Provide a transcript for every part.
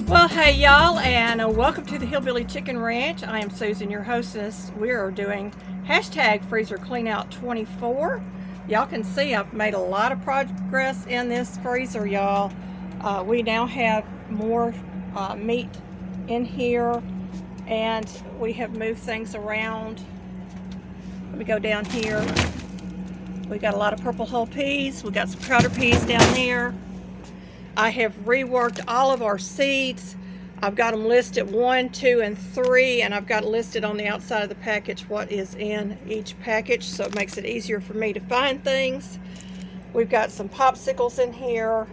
Well, hey y'all, and welcome to the Hillbilly Chicken Ranch. I am Susan, your hostess. We are doing hashtag freezer cleanout 24. Y'all can see I've made a lot of progress in this freezer, y'all. We now have more meat in here, and we have moved things around. Let me go down here. We got a lot of purple whole peas. We got some powder peas down there. I have reworked all of our seeds. I've got them listed 1, 2, and 3, and I've got listed on the outside of the package what is in each package, so it makes it easier for me to find things. We've got some popsicles in here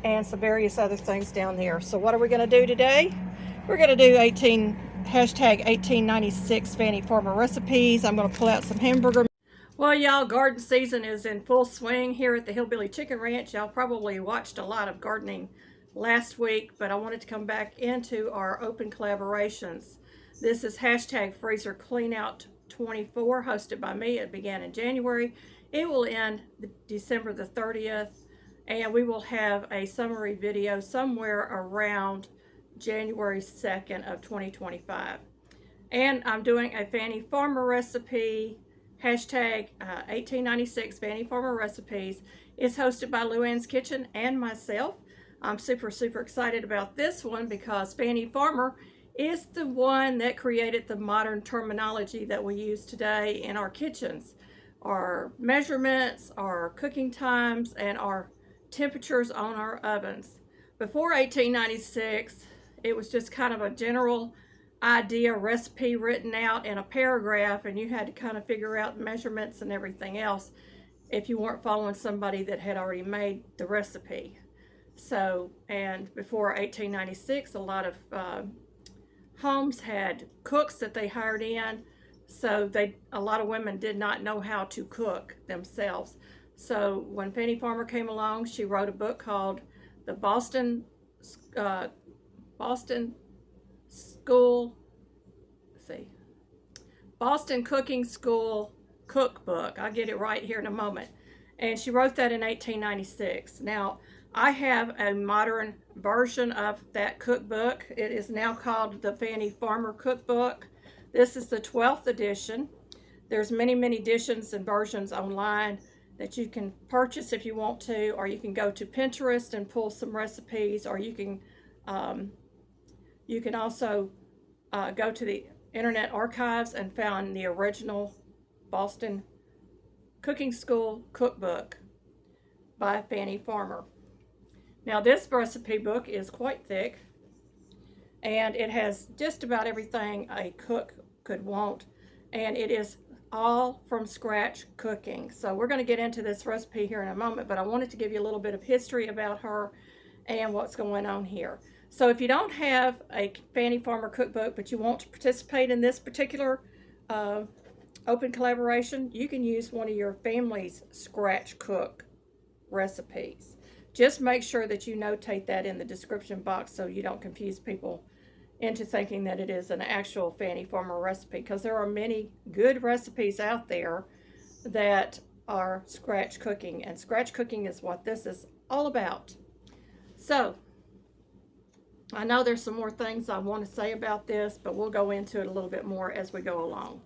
and some various other things down there. So what are we going to do today? We're going to do hashtag 1896 Fannie Farmer Recipes. I'm going to pull out some hamburger. Well, y'all, garden season is in full swing here at the Hillbilly Chicken Ranch. Y'all probably watched a lot of gardening last week, but I wanted to come back into our open collaborations. This is hashtag freezer cleanout 24, hosted by me. It began in January. It will end December the 30th, and we will have a summary video somewhere around January 2nd of 2025. And I'm doing a Fannie Farmer recipe. Hashtag 1896 Fannie Farmer Recipes is hosted by Luann's Kitchen and myself. I'm super excited about this one because Fannie Farmer is the one that created the modern terminology that we use today in our kitchens. Our measurements, our cooking times, and our temperatures on our ovens. Before 1896, it was just kind of a general idea recipe written out in a paragraph, and you had to kind of figure out measurements and everything else if you weren't following somebody that had already made the recipe. So, and before 1896, a lot of homes had cooks that they hired in, so a lot of women did not know how to cook themselves. So when Fannie Farmer came along, she wrote a book called the Boston Cooking School Cookbook. I'll get it right here in a moment. And she wrote that in 1896. Now, I have a modern version of that cookbook. It is now called the Fannie Farmer Cookbook. This is the 12th edition. There's many editions and versions online that you can purchase if you want to, or you can go to Pinterest and pull some recipes, or you can also go to the Internet Archives and found the original Boston Cooking School Cookbook by Fannie Farmer. Now, this recipe book is quite thick, and it has just about everything a cook could want, and it is all from scratch cooking. So we're going to get into this recipe here in a moment, but I wanted to give you a little bit of history about her and what's going on here. So if you don't have a Fannie Farmer cookbook, but you want to participate in this particular open collaboration, you can use one of your family's scratch cook recipes. Just make sure that you notate that in the description box so you don't confuse people into thinking that it is an actual Fannie Farmer recipe, because there are many good recipes out there that are scratch cooking, and scratch cooking is what this is all about. So I know there's some more things I want to say about this, but we'll go into it a little bit more as we go along.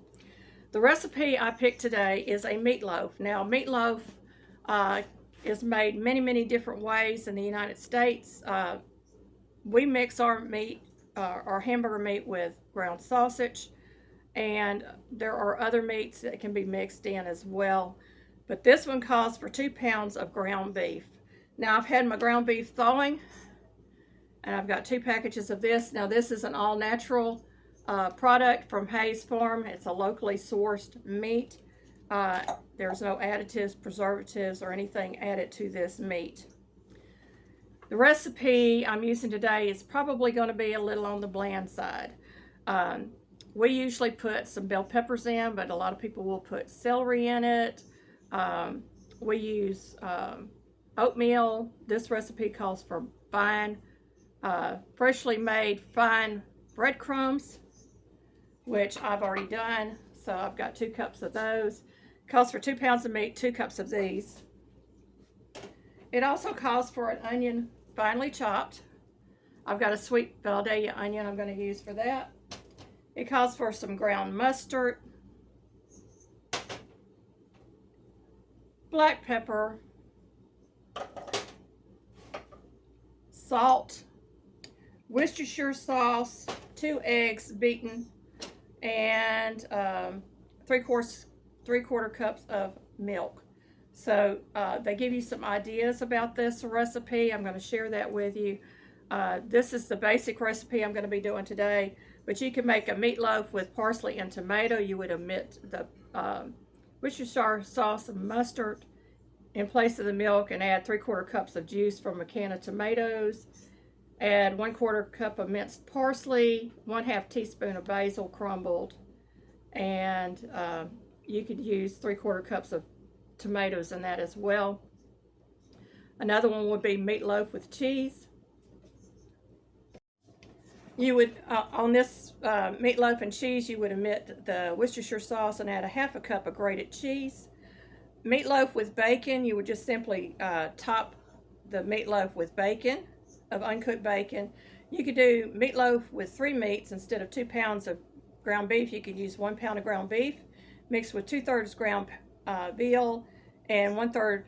The recipe I picked today is a meatloaf. Now, meatloaf is made many different ways in the United States. We mix our meat, our hamburger meat, with ground sausage, and there are other meats that can be mixed in as well. But this one calls for 2 pounds of ground beef. Now, I've had my ground beef thawing, and I've got 2 packages of this. Now, this is an all-natural product from Hayes Farm. It's a locally sourced meat. There's no additives, preservatives, or anything added to this meat. The recipe I'm using today is probably going to be a little on the bland side. We usually put some bell peppers in, but a lot of people will put celery in it. We use oatmeal. This recipe calls for fine, freshly made fine breadcrumbs, which I've already done. So I've got 2 cups of those. Calls for 2 pounds of meat, 2 cups of these. It also calls for an onion finely chopped. I've got a sweet Philadelphia onion I'm going to use for that. It calls for some ground mustard, black pepper, salt, Worcestershire sauce, 2 eggs beaten, and 3/4 cups of milk. So they give you some ideas about this recipe. I'm going to share that with you. This is the basic recipe I'm going to be doing today, but you can make a meatloaf with parsley and tomato. You would omit the Worcestershire sauce and mustard in place of the milk and add 3/4 cups of juice from a can of tomatoes. Add 1/4 cup of minced parsley, 1/2 teaspoon of basil crumbled, and you could use 3/4 cups of tomatoes in that as well. Another one would be meatloaf with cheese. You would, on this meatloaf and cheese, you would omit the Worcestershire sauce and add 1/2 cup of grated cheese. Meatloaf with bacon, you would just simply top the meatloaf with bacon, of uncooked bacon. You could do meatloaf with 3 meats instead of 2 pounds of ground beef. You could use 1 pound of ground beef mixed with 2/3 ground veal and 1/3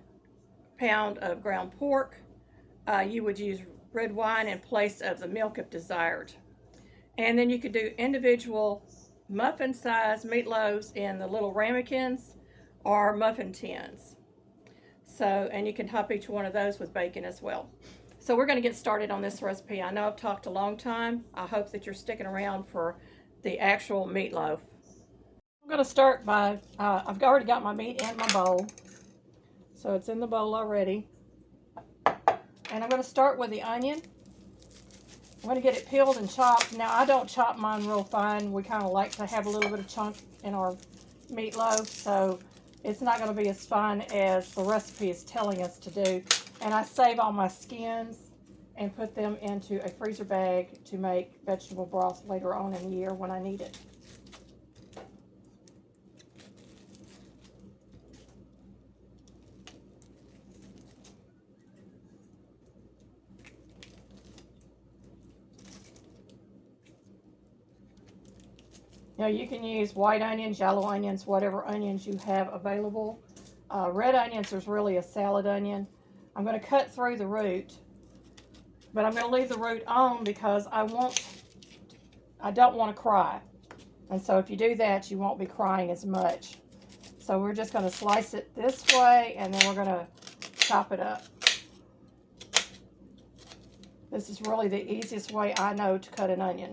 pound of ground pork. You would use red wine in place of the milk if desired. And then you could do individual muffin size meatloaves in the little ramekins or muffin tins. So, and you can top each one of those with bacon as well. So we're going to get started on this recipe. I know I've talked a long time. I hope that you're sticking around for the actual meatloaf. I'm going to start by, I've already got my meat in my bowl. So it's in the bowl already. And I'm going to start with the onion. I'm going to get it peeled and chopped. Now, I don't chop mine real fine. We kind of like to have a little bit of chunk in our meatloaf, so it's not going to be as fine as the recipe is telling us to do. And I save all my skins and put them into a freezer bag to make vegetable broth later on in the year when I need it. Now you can use white onions, yellow onions, whatever onions you have available. Red onions is really a salad onion. I'm going to cut through the root, but I'm going to leave the root on because I don't want to cry. And so if you do that, you won't be crying as much. So we're just going to slice it this way, and then we're going to chop it up. This is really the easiest way I know to cut an onion.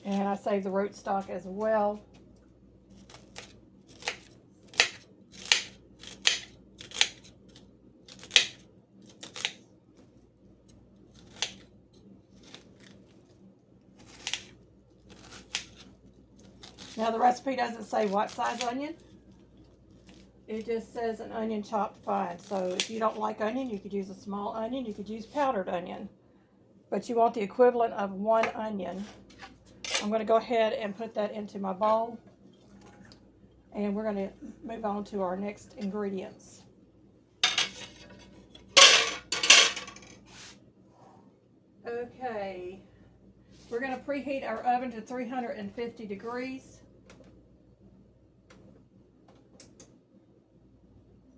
And I save the root stock as well. Now the recipe doesn't say what size onion. It just says an onion chopped fine. So if you don't like onion, you could use a small onion. You could use powdered onion. But you want the equivalent of 1 onion. I'm going to go ahead and put that into my bowl. And we're going to move on to our next ingredients. Okay. We're going to preheat our oven to 350 degrees.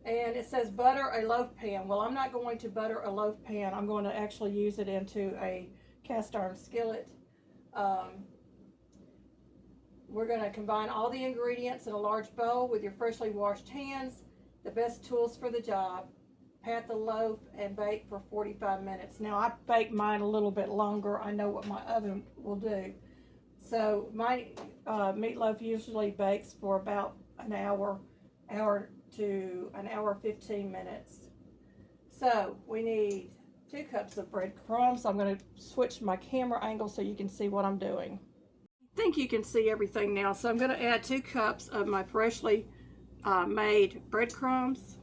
And it says butter a loaf pan. Well, I'm not going to butter a loaf pan. I'm going to actually use it into a cast iron skillet. We're going to combine all the ingredients in a large bowl with your freshly washed hands, the best tools for the job. pat the loaf, and bake for 45 minutes. Now, I bake mine a little bit longer. I know what my oven will do. So my meatloaf usually bakes for about an hour to an hour 15 minutes. So we need 2 cups of breadcrumbs. I'm going to switch my camera angle so you can see what I'm doing. I think you can see everything now. So I'm going to add 2 cups of my freshly made breadcrumbs.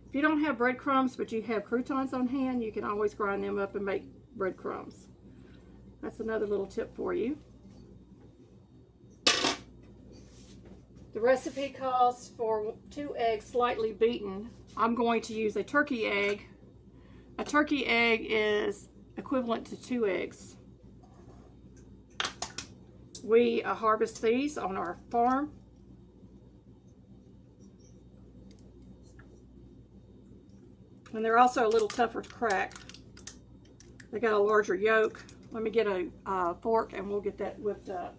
If you don't have breadcrumbs but you have croutons on hand, you can always grind them up and make breadcrumbs. That's another little tip for you. The recipe calls for 2 eggs slightly beaten. I'm going to use a turkey egg. A turkey egg is equivalent to 2 eggs. We harvest these on our farm. And they're also a little tougher to crack. They got a larger yolk. Let me get a fork and we'll get that whipped up.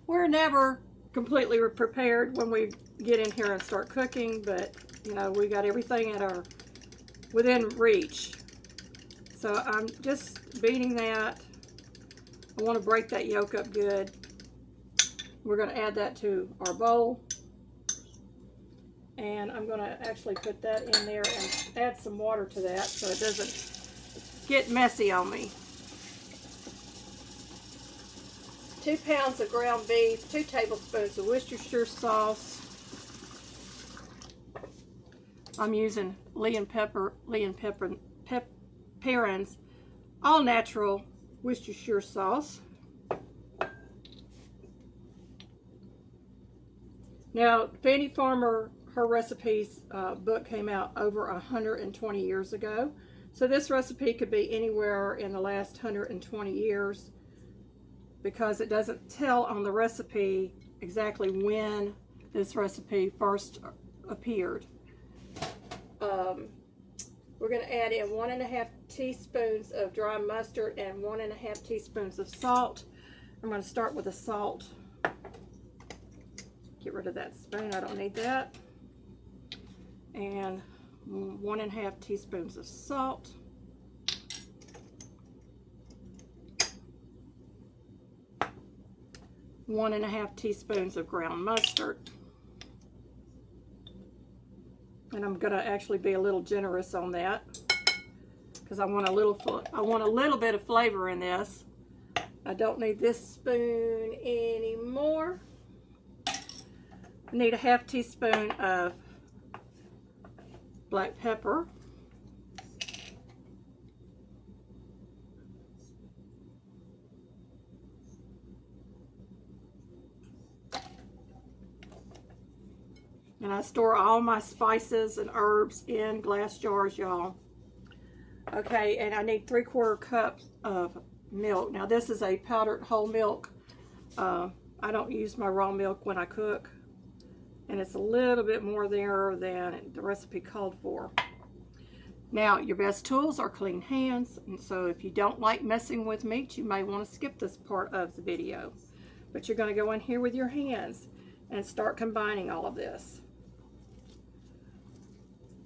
We're never completely prepared when we get in here and start cooking, but you know, we got everything at within reach. So I'm just beating that. I want to break that yolk up good. We're going to add that to our bowl. And I'm going to actually put that in there and add some water to that so it doesn't get messy on me. 2 pounds of ground beef, 2 tablespoons of Worcestershire sauce. I'm using Lee and Perrin's all natural Worcestershire sauce. Now, Fannie Farmer, her recipes book came out over 120 years ago. So this recipe could be anywhere in the last 120 years because it doesn't tell on the recipe exactly when this recipe first appeared. We're going to add in 1½ teaspoons of dry mustard and 1½ teaspoons of salt. I'm going to start with the salt. Get rid of that spoon, I don't need that. And 1½ teaspoons of salt. One and a half teaspoons of ground mustard. And I'm going to actually be a little generous on that because I want a little bit of flavor in this. I don't need this spoon anymore. I need a ½ teaspoon of black pepper. And I store all my spices and herbs in glass jars, y'all. Okay, and I need 3/4 cups of milk. Now this is a powdered whole milk. I don't use my raw milk when I cook. And it's a little bit more there than the recipe called for. Now, your best tools are clean hands. And so if you don't like messing with meat, you may want to skip this part of the video. But you're going to go in here with your hands and start combining all of this.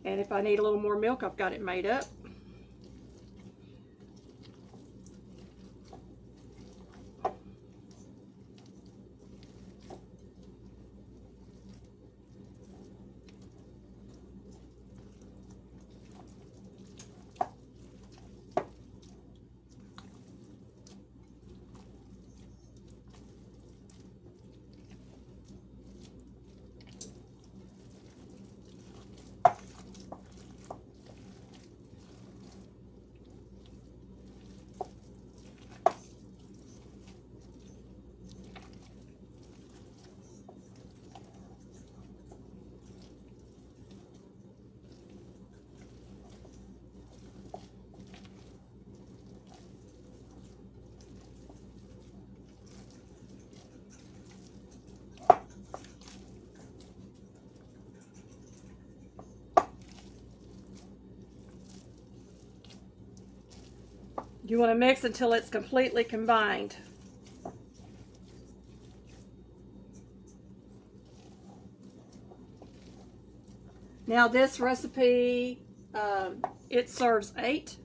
And if I need a little more milk, I've got it made up. You want to mix until it's completely combined. Now this recipe, it serves 8.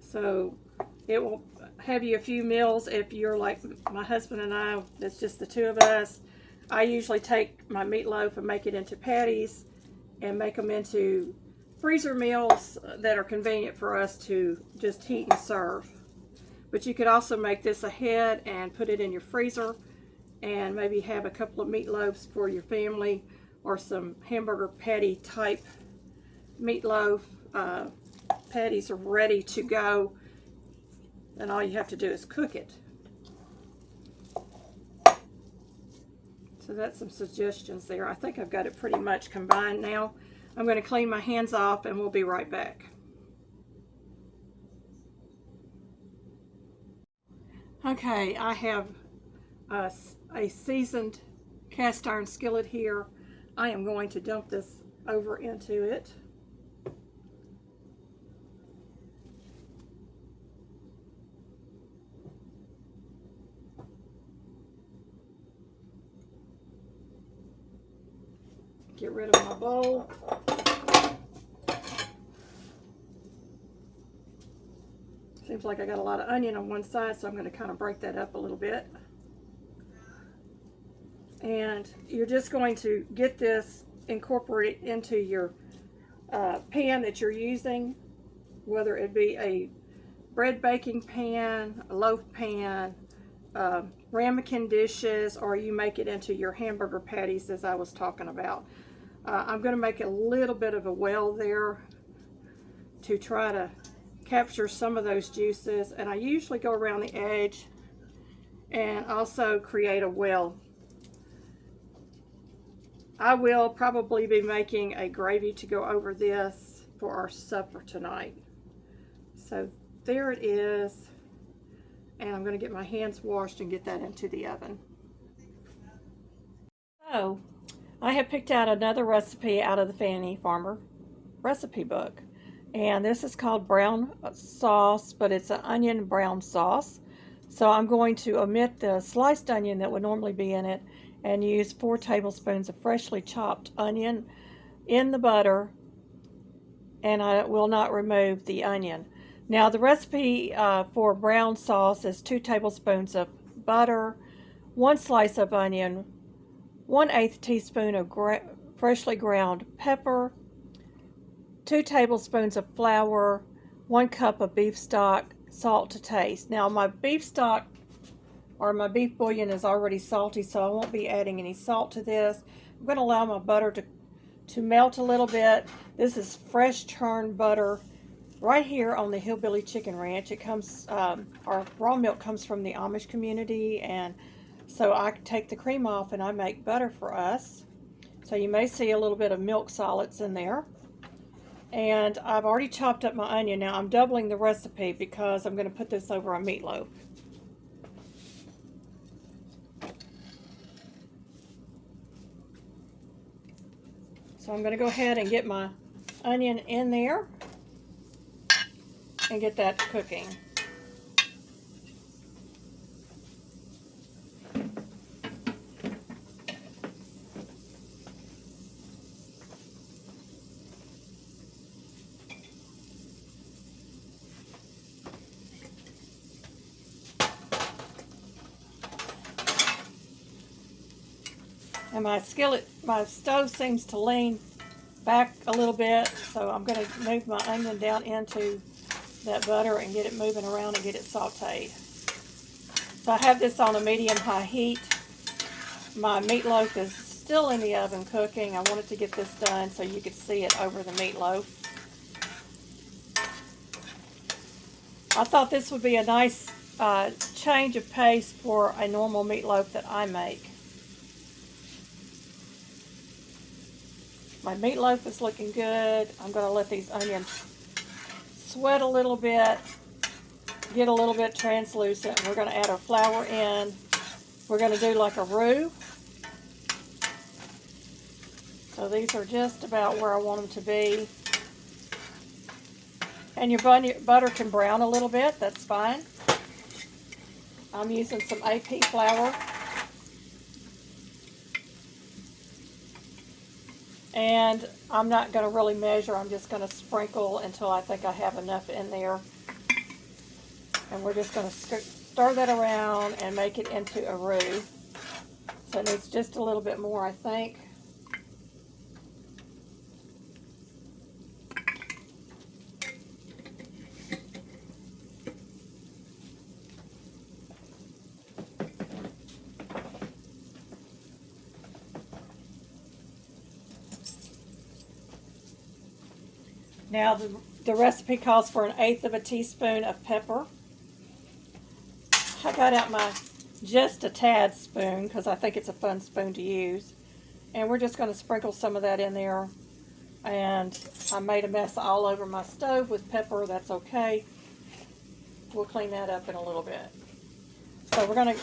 So it will have you a few meals if you're like my husband and I, it's just the 2 of us. I usually take my meatloaf and make it into patties and make them into freezer meals that are convenient for us to just heat and serve. But you could also make this ahead and put it in your freezer and maybe have a couple of meatloaves for your family, or some hamburger patty type meatloaf. Patties are ready to go, and all you have to do is cook it. So that's some suggestions there. I think I've got it pretty much combined now. I'm going to clean my hands off and we'll be right back. Okay, I have a seasoned cast iron skillet here. I am going to dump this over into it. Get rid of my bowl. Seems like I got a lot of onion on one side, so I'm going to kind of break that up a little bit. And you're just going to get this incorporated into your pan that you're using, whether it be a bread baking pan, a loaf pan, ramekin dishes, or you make it into your hamburger patties as I was talking about. I'm going to make a little bit of a well there to try to capture some of those juices, and I usually go around the edge and also create a well. I will probably be making a gravy to go over this for our supper tonight. So there it is, and I'm going to get my hands washed and get that into the oven. So I have picked out another recipe out of the Fannie Farmer Recipe book, and this is called brown sauce, but it's an onion brown sauce. So I'm going to omit the sliced onion that would normally be in it and use 4 tablespoons of freshly chopped onion in the butter, and I will not remove the onion. Now the recipe for brown sauce is 2 tablespoons of butter, 1 slice of onion, 1/8 teaspoon of freshly ground pepper, 2 tablespoons of flour, 1 cup of beef stock, salt to taste. Now my beef stock or my beef bouillon is already salty, so I won't be adding any salt to this. I'm going to allow my butter to melt a little bit. This is fresh churned butter right here on the Hillbilly Chicken Ranch. It comes, our raw milk comes from the Amish community, and so I take the cream off and I make butter for us. So you may see a little bit of milk solids in there. And I've already chopped up my onion. Now I'm doubling the recipe because I'm going to put this over a meatloaf. So I'm going to go ahead and get my onion in there and get that cooking. And my stove seems to lean back a little bit, so I'm going to move my onion down into that butter and get it moving around and get it sauteed. So I have this on a medium-high heat. My meatloaf is still in the oven cooking. I wanted to get this done so you could see it over the meatloaf. I thought this would be a nice change of pace for a normal meatloaf that I make. My meatloaf is looking good. I'm going to let these onions sweat a little bit, get a little bit translucent. We're going to add our flour in. We're going to do like a roux. So these are just about where I want them to be. And your butter can brown a little bit, that's fine. I'm using some AP flour. And I'm not going to really measure, I'm just going to sprinkle until I think I have enough in there. And we're just going to stir that around and make it into a roux. So it needs just a little bit more, I think. Now the recipe calls for 1/8 of a teaspoon of pepper. I got out my just a tad spoon because I think it's a fun spoon to use. And we're just going to sprinkle some of that in there. And I made a mess all over my stove with pepper. That's okay. We'll clean that up in a little bit. So we're going to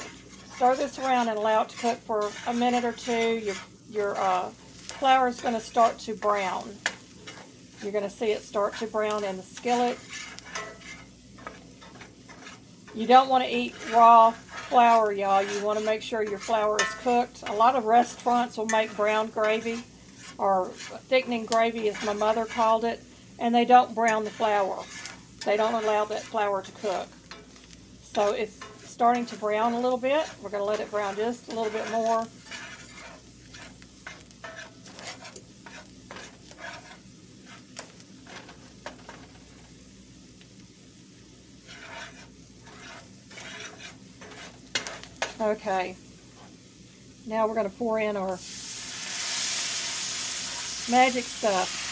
stir this around and allow it to cook for a minute or two. Your flour is going to start to brown. You're going to see it start to brown in the skillet. You don't want to eat raw flour, y'all. You want to make sure your flour is cooked. A lot of restaurants will make brown gravy, or thickening gravy as my mother called it, and they don't brown the flour. They don't allow that flour to cook. So it's starting to brown a little bit. We're going to let it brown just a little bit more. Okay, now we're going to pour in our magic stuff.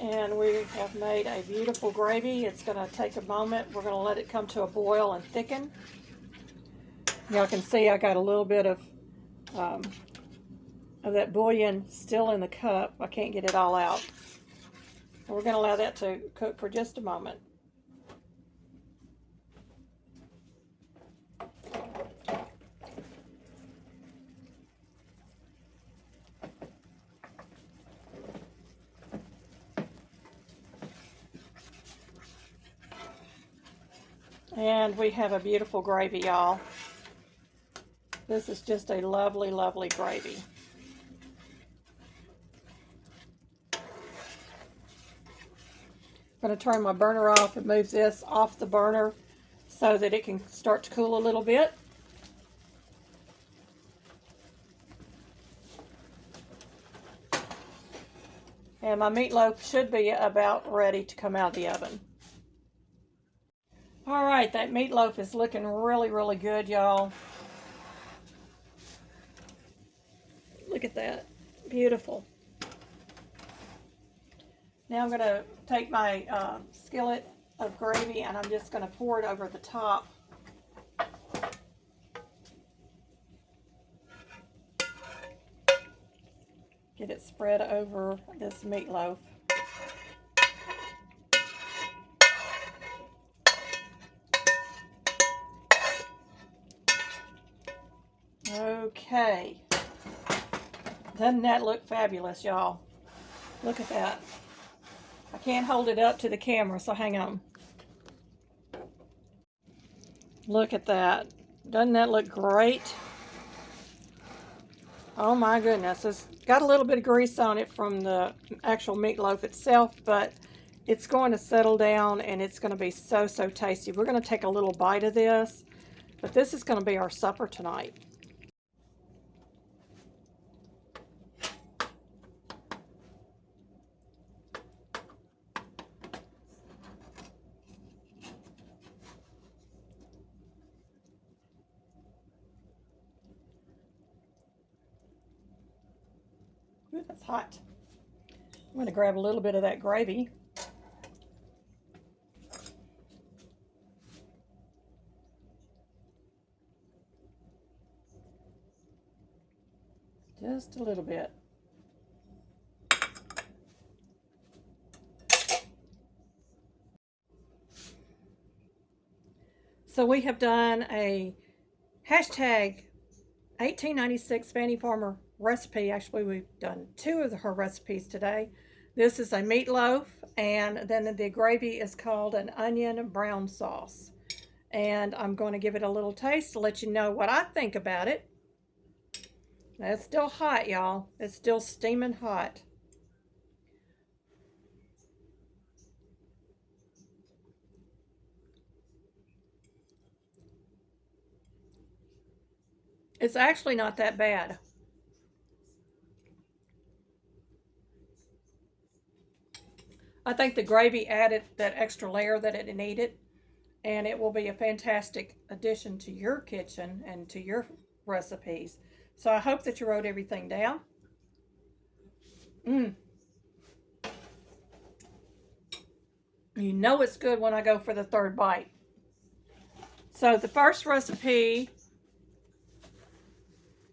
And we have made a beautiful gravy. It's going to take a moment. We're going to let it come to a boil and thicken. Y'all can see I got a little bit of that bouillon still in the cup. I can't get it all out. We're going to allow that to cook for just a moment. And we have a beautiful gravy, y'all. This is just a lovely, lovely gravy. I'm going to turn my burner off and move this off the burner so that it can start to cool a little bit. And my meatloaf should be about ready to come out of the oven. All right, that meatloaf is looking really, really good, y'all. Look at that. Beautiful. Now I'm going to take my skillet of gravy and I'm just going to pour it over the top. Get it spread over this meatloaf. Okay. Doesn't that look fabulous, y'all? Look at that. I can't hold it up to the camera, so hang on. Look at that. Doesn't that look great? Oh my goodness. It's got a little bit of grease on it from the actual meatloaf itself, but it's going to settle down and it's going to be so, so tasty. We're going to take a little bite of this, but this is going to be our supper tonight. Ooh, that's hot. I'm going to grab a little bit of that gravy. Just a little bit. So we have done a hashtag 1896 Fannie Farmer recipe. Actually, we've done two of her recipes today. This is a meatloaf, and then the gravy is called an onion brown sauce. And I'm going to give it a little taste to let you know what I think about it. Now, it's still hot, y'all. It's still steaming hot. It's actually not that bad. I think the gravy added that extra layer that it needed, and it will be a fantastic addition to your kitchen and to your recipes. So I hope that you wrote everything down. You know it's good when I go for the third bite. So the first recipe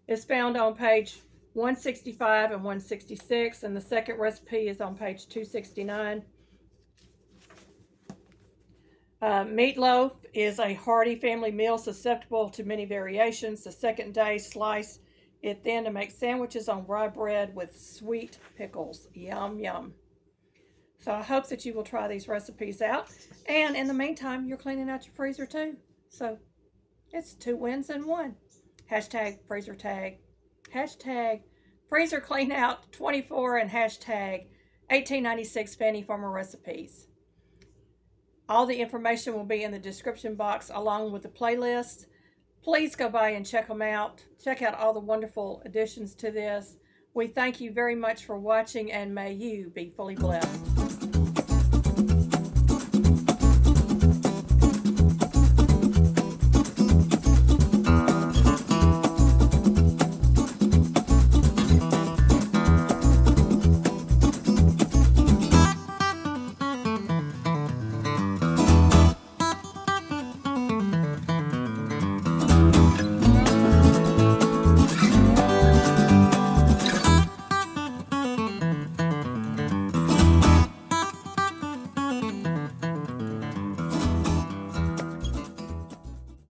is found on page 165 and 166, and the second recipe is on page 269. Meatloaf is a hearty family meal susceptible to many variations. The second day, slice it then to make sandwiches on rye bread with sweet pickles. Yum, yum. So I hope that you will try these recipes out. And in the meantime, you're cleaning out your freezer too. So it's 2 wins in 1. Hashtag freezer tag. Hashtag freezer clean out 24 and hashtag 1896 Fannie Farmer Recipes. All the information will be in the description box along with the playlist. Please go by and check them out. Check out all the wonderful additions to this. We thank you very much for watching, and may you be fully blessed.